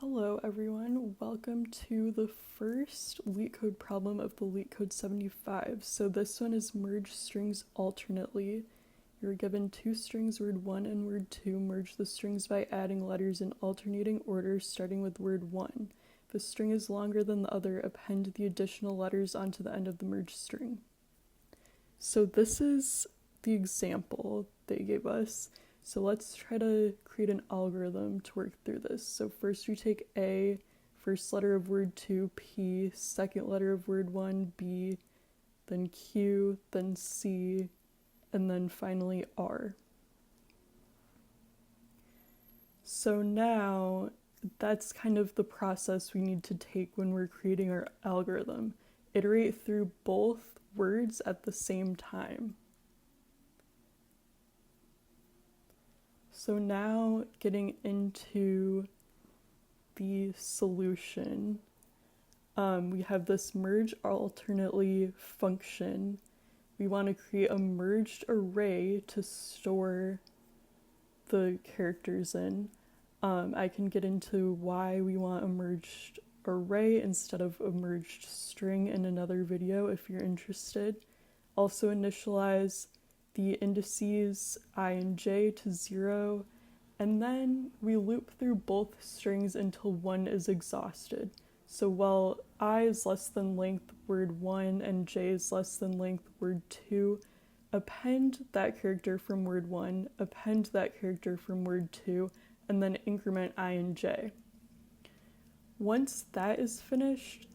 Hello everyone, welcome to the first LeetCode problem of the LeetCode 75. So this one is merge strings alternately. You're given two strings, word 1 and word 2. Merge the strings by adding letters in alternating order starting with word 1. If a string is longer than the other, append the additional letters onto the end of the merged string. So this is the example they gave us. So let's try to create an algorithm to work through this. So first we take A, first letter of word 2, P, second letter of word 1, B, then Q, then C, and then finally R. So now that's kind of the process we need to take when we're creating our algorithm. Iterate through both words at the same time. So now getting into the solution, we have this merge alternately function. We want to create a merged array to store the characters in. I can get into why we want a merged array instead of a merged string in another video if you're interested. Also initialize the indices I and j to 0, and then we loop through both strings until 1 is exhausted. So while I is less than length word 1 and j is less than length word 2, append that character from word 1, append that character from word 2, and then increment I and j. Once that is finished,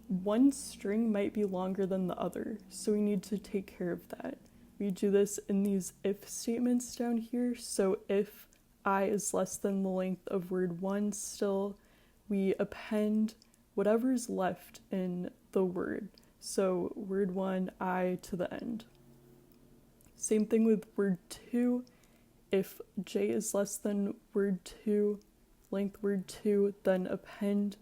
one string might be longer than the other, so we need to take care of that. We do this in these if statements down here. So if I is less than the length of word 1 still, we append whatever's left in the word. So word 1, I to the end. Same thing with word 2. If j is less than word 2, length word 2, then append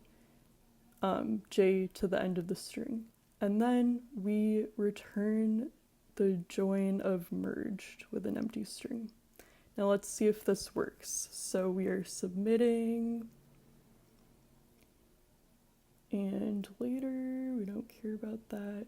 j to the end of the string. And then we return the join of merged with an empty string. Now let's see if this works. So we are submitting, and later, we don't care about that.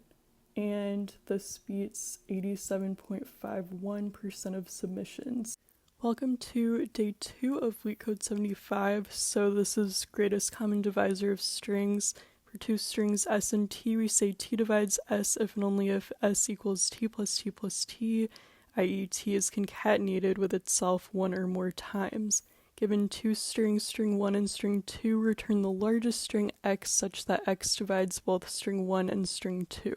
And this beats 87.51% of submissions. Welcome to day 2 of LeetCode 75. So this is greatest common divisor of strings. For two strings s and t, we say t divides s if and only if s equals t plus t plus t, i.e. t is concatenated with itself one or more times. Given two strings, string 1 and string 2, return the largest string x such that x divides both string 1 and string 2.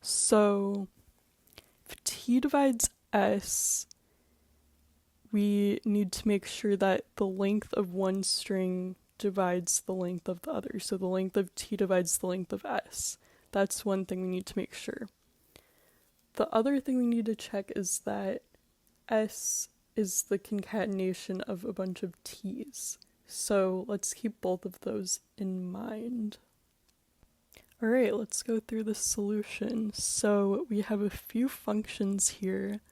So if t divides s, we need to make sure that the length of one string divides the length of the other. So the length of t divides the length of s. That's one thing we need to make sure. The other thing we need to check is that s is the concatenation of a bunch of t's. So let's keep both of those in mind. Alright, let's go through the solution. So we have a few functions here.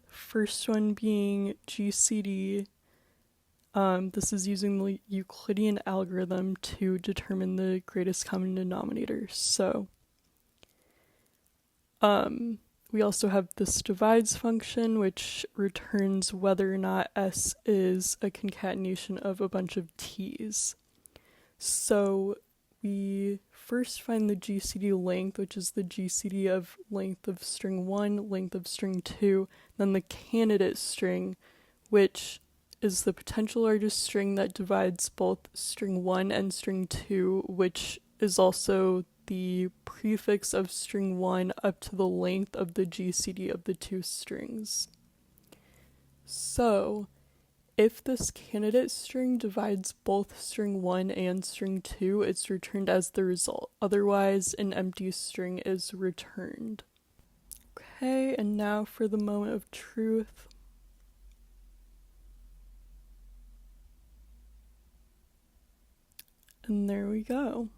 First one being GCD. This is using the Euclidean algorithm to determine the greatest common denominator. So we also have this divides function, which returns whether or not s is a concatenation of a bunch of t's. So we first find the GCD length, which is the GCD of length of string 1, length of string 2, then the candidate string, which is the potential largest string that divides both string 1 and string 2, which is also the prefix of string 1 up to the length of the GCD of the two strings. So if this candidate string divides both string 1 and string 2, it's returned as the result. Otherwise, an empty string is returned. Okay, and now for the moment of truth. And there we go.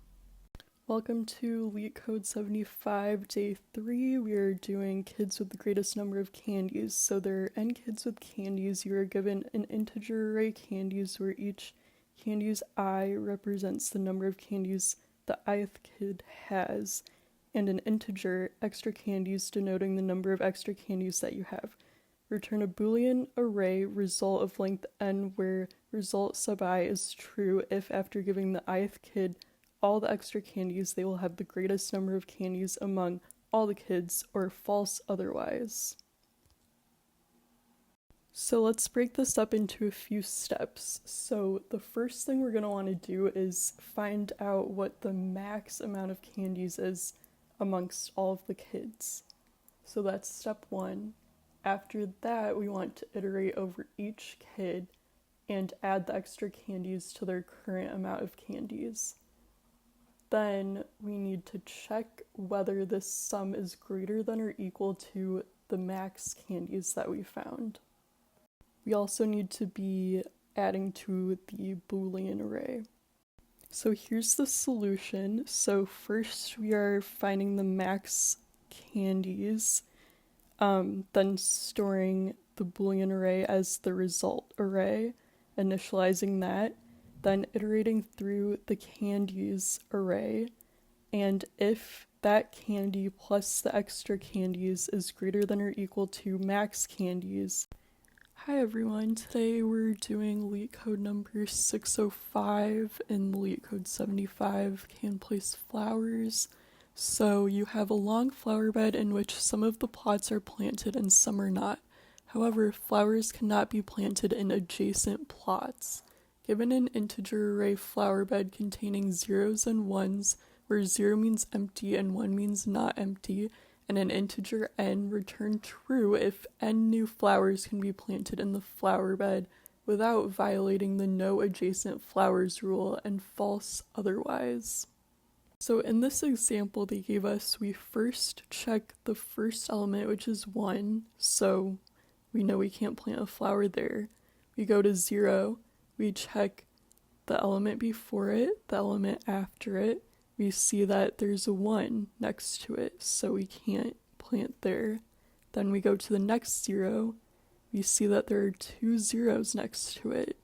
Welcome to LeetCode 75, day 3. We are doing kids with the greatest number of candies. So there are n kids with candies. You are given an integer array candies where each Candies I represents the number of candies the ith kid has, and an integer, extra candies, denoting the number of extra candies that you have. Return a Boolean array result of length n where result sub I is true if after giving the ith kid all the extra candies they will have the greatest number of candies among all the kids, or false otherwise. So let's break this up into a few steps. So the first thing we're going to want to do is find out what the max amount of candies is amongst all of the kids. So that's step one. After that, we want to iterate over each kid and add the extra candies to their current amount of candies. Then we need to check whether this sum is greater than or equal to the max candies that we found. We also need to be adding to the Boolean array. So here's the solution. So first we are finding the max candies, then storing the Boolean array as the result array, initializing that, then iterating through the candies array, and if that candy plus the extra candies is greater than or equal to max candies. Hi everyone, today we're doing LeetCode number 605 and LeetCode 75 can place flowers. So you have a long flower bed in which some of the plots are planted and some are not. However, flowers cannot be planted in adjacent plots. Given an integer array flower bed containing zeros and ones, where 0 means empty and 1 means not empty, and an integer n, return true if n new flowers can be planted in the flower bed without violating the no adjacent flowers rule, and false otherwise. So in this example they gave us, we first check the first element, which is 1, so we know we can't plant a flower there. We go to 0, we check the element before it, the element after it. We see that there's a 1 next to it, so we can't plant there. Then we go to the next 0, we see that there are 2 zeros next to it,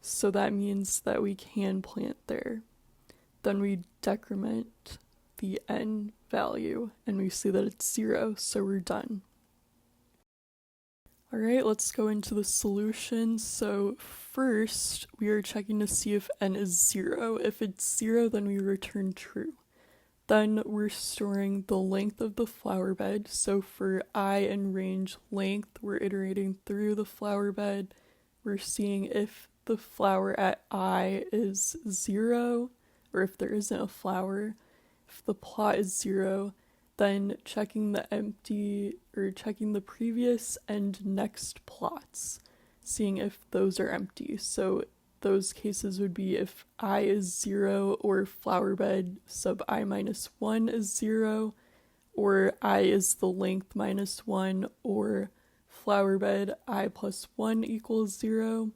so that means that we can plant there. Then we decrement the n value, and we see that it's 0, so we're done. Alright, let's go into the solution. So first, we are checking to see if n is 0. If it's 0, then we return true. Then we're storing the length of the flower bed. So for I and range length, we're iterating through the flower bed. We're seeing if the flower at I is 0, or if there isn't a flower. If the plot is 0, then checking the previous and next plots, seeing if those are empty. So those cases would be if I is 0, or flower bed sub I minus 1 is 0, or I is the length minus 1, or flower bed I plus 1 equals 0.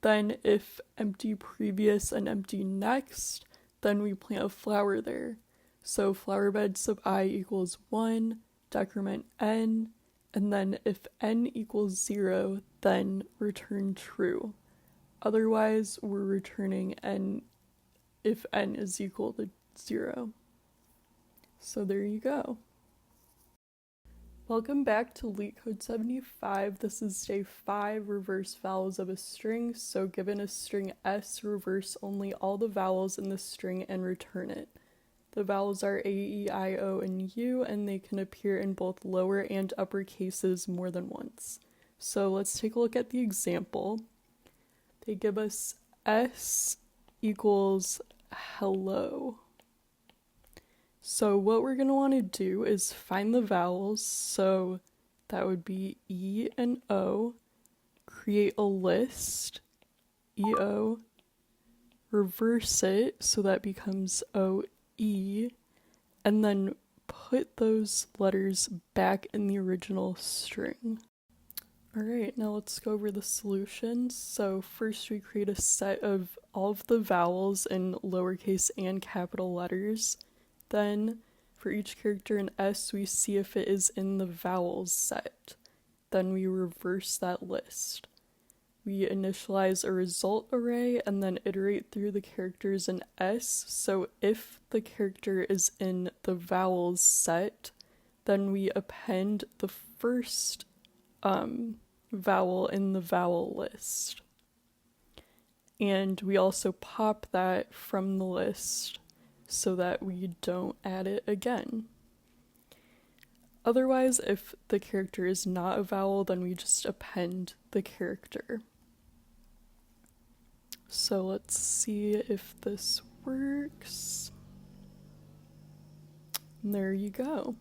Then if empty previous and empty next, then we plant a flower there. So flower bed sub I equals 1, decrement n, and then if n equals 0, then return true. Otherwise, we're returning n if n is equal to 0. So there you go. Welcome back to LeetCode 75. This is day 5, reverse vowels of a string. So given a string S, reverse only all the vowels in the string and return it. The vowels are A, E, I, O, and U, and they can appear in both lower and upper cases more than once. So let's take a look at the example. They give us S equals hello. So what we're going to want to do is find the vowels, so that would be E and O, create a list, EO, reverse it, so that becomes OE, and then put those letters back in the original string. Alright, now let's go over the solutions. So first we create a set of all of the vowels in lowercase and capital letters. Then, for each character in S, we see if it is in the vowels set. Then we reverse that list. we initialize a result array and then iterate through the characters in S. So if the character is in the vowels set, then we append the first vowel in the vowel list. And we also pop that from the list so that we don't add it again. Otherwise, if the character is not a vowel, then we just append the character. So let's see if this works. And there you go.